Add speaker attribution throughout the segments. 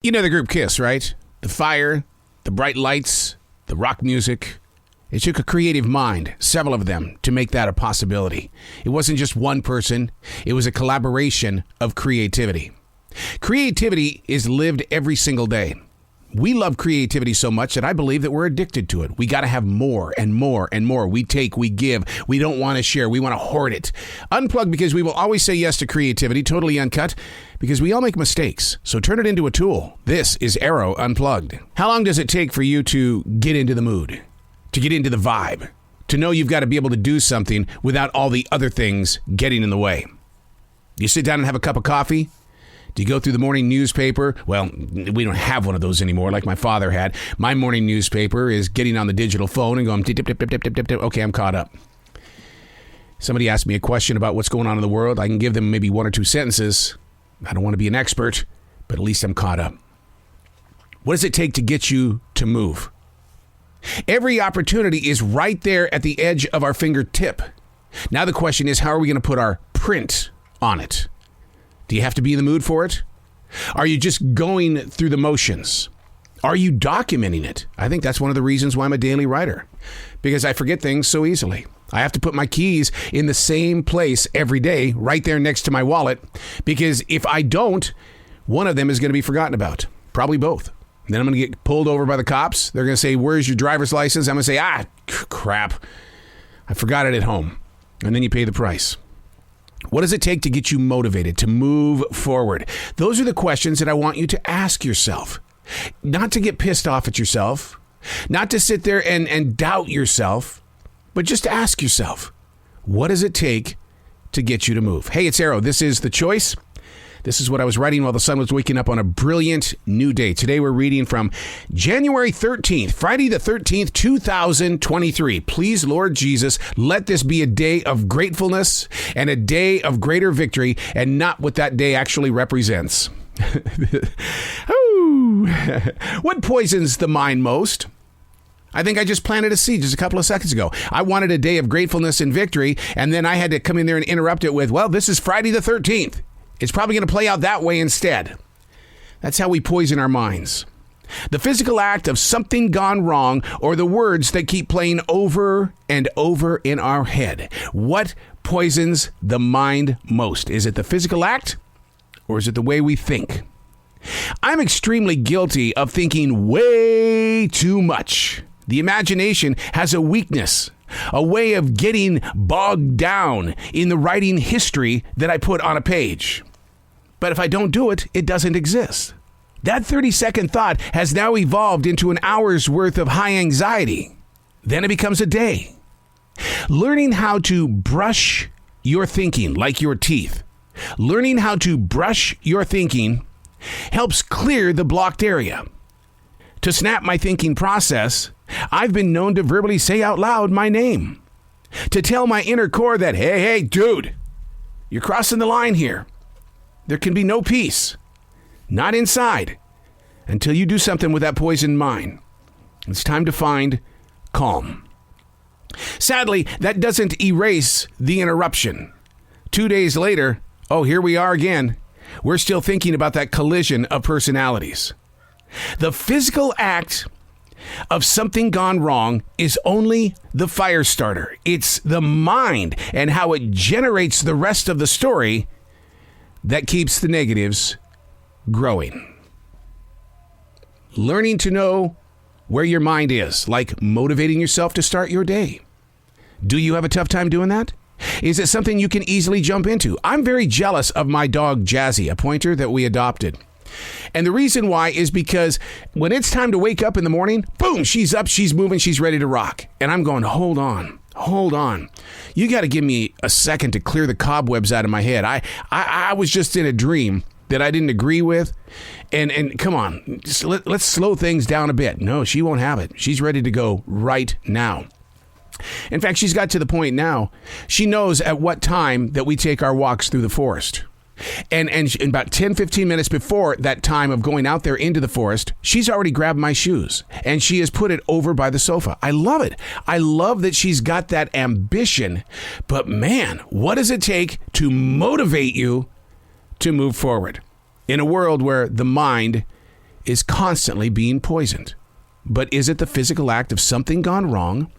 Speaker 1: You know the group Kiss, right? The fire, the bright lights, the rock music. It took a creative mind, several of them, to make that a possibility. It wasn't just one person. It was a collaboration of creativity. Creativity is lived every single day. We love creativity so much that I believe that we're addicted to it. We got to have more and more and more. We take, we give. We don't want to share. We want to hoard it. Unplugged, because we will always say yes to creativity, totally uncut, because we all make mistakes. So turn it into a tool. This is Arroe Unplugged. How long does it take for you to get into the mood, to get into the vibe, to know you've got to be able to do something without all the other things getting in the way? You sit down and have a cup of coffee? Do you go through the morning newspaper? Well, we don't have one of those anymore like my father had. My morning newspaper is getting on the digital phone and going, tip, tip, tip, tip, tip, tip, tip. Okay, I'm caught up. Somebody asked me a question about what's going on in the world. I can give them maybe one or two sentences. I don't want to be an expert, but at least I'm caught up. What does it take to get you to move? Every opportunity is right there at the edge of our fingertip. Now the question is, how are we going to put our print on it? Do you have to be in the mood for it? Are you just going through the motions? Are you documenting it? I think that's one of the reasons why I'm a daily writer, because I forget things so easily. I have to put my keys in the same place every day, right there next to my wallet, because if I don't, one of them is going to be forgotten about, probably both. Then I'm going to get pulled over by the cops. They're going to say, "Where's your driver's license?" I'm going to say, crap, I forgot it at home. And then you pay the price. What does it take to get you motivated, to move forward? Those are the questions that I want you to ask yourself. Not to get pissed off at yourself, not to sit there and doubt yourself, but just to ask yourself, what does it take to get you to move? Hey, it's Arroe. This is The Choice. This is what I was writing while the sun was waking up on a brilliant new day. Today we're reading from January 13th, Friday the 13th, 2023. Please, Lord Jesus, let this be a day of gratefulness and a day of greater victory, and not what that day actually represents. What poisons the mind most? I think I just planted a seed just a couple of seconds ago. I wanted a day of gratefulness and victory, and then I had to come in there and interrupt it with, well, this is Friday the 13th. It's probably going to play out that way instead. That's how we poison our minds. The physical act of something gone wrong, or the words that keep playing over and over in our head. What poisons the mind most? Is it the physical act, or is it the way we think? I'm extremely guilty of thinking way too much. The imagination has a weakness, a way of getting bogged down in the writing history that I put on a page. But if I don't do it, it doesn't exist. That 30-second thought has now evolved into an hour's worth of high anxiety. Then it becomes a day. Learning how to brush your thinking like your teeth. Learning how to brush your thinking helps clear the blocked area. To snap my thinking process, I've been known to verbally say out loud my name. To tell my inner core that, hey, dude, you're crossing the line here. There can be no peace, not inside, until you do something with that poisoned mind. It's time to find calm. Sadly, that doesn't erase the interruption. 2 days later, here we are again. We're still thinking about that collision of personalities. The physical act of something gone wrong is only the fire starter. It's the mind and how it generates the rest of the story that keeps the negatives growing. Learning to know where your mind is, like motivating yourself to start your day. Do you have a tough time doing that? Is it something you can easily jump into? I'm very jealous of my dog, Jazzy, a pointer that we adopted. And the reason why is because when it's time to wake up in the morning, boom, she's up, she's moving, she's ready to rock. And I'm going, hold on. You got to give me a second to clear the cobwebs out of my head. I was just in a dream that I didn't agree with. And come on, let's slow things down a bit. No, she won't have it. She's ready to go right now. In fact, she's got to the point now, she knows at what time that we take our walks through the forest. And about 10, 15 minutes before that time of going out there into the forest, she's already grabbed my shoes and she has put it over by the sofa. I love it. I love that she's got that ambition. But man, what does it take to motivate you to move forward in a world where the mind is constantly being poisoned. But is it the physical act of something gone wrong,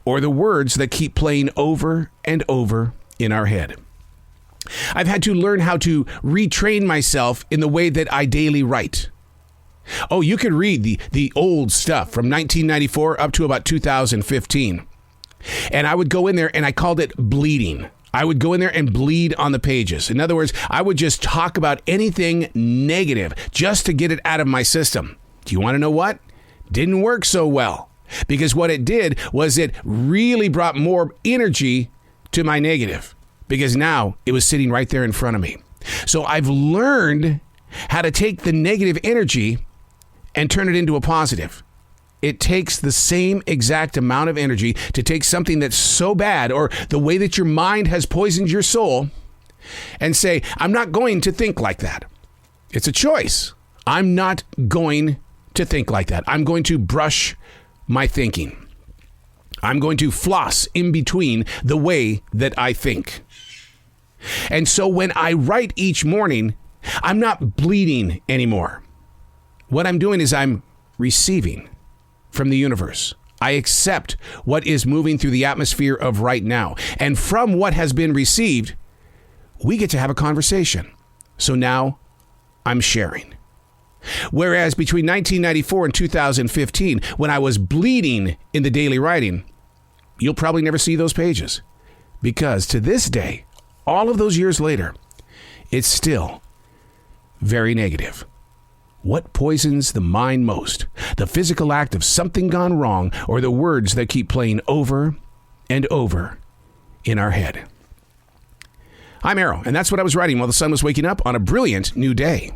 Speaker 1: or the words that keep playing over and over in our head? I've had to learn how to retrain myself in the way that I daily write. Oh, you could read the old stuff from 1994 up to about 2015. And I would go in there and I called it bleeding. I would go in there and bleed on the pages. In other words, I would just talk about anything negative just to get it out of my system. Do you want to know what? Didn't work so well, because what it did was it really brought more energy to my negative, because now it was sitting right there in front of me. So I've learned how to take the negative energy and turn it into a positive. It takes the same exact amount of energy to take something that's so bad, or the way that your mind has poisoned your soul, and say, I'm not going to think like that. It's a choice. I'm not going to think like that. I'm going to brush my thinking. I'm going to floss in between the way that I think. And so when I write each morning, I'm not bleeding anymore. What I'm doing is I'm receiving from the universe. I accept what is moving through the atmosphere of right now. And from what has been received, we get to have a conversation. So now I'm sharing. Whereas between 1994 and 2015, when I was bleeding in the daily writing, you'll probably never see those pages. Because to this day, all of those years later, it's still very negative. What poisons the mind most? The physical act of something gone wrong, or the words that keep playing over and over in our head? I'm Arroe, and that's what I was writing while the sun was waking up on a brilliant new day.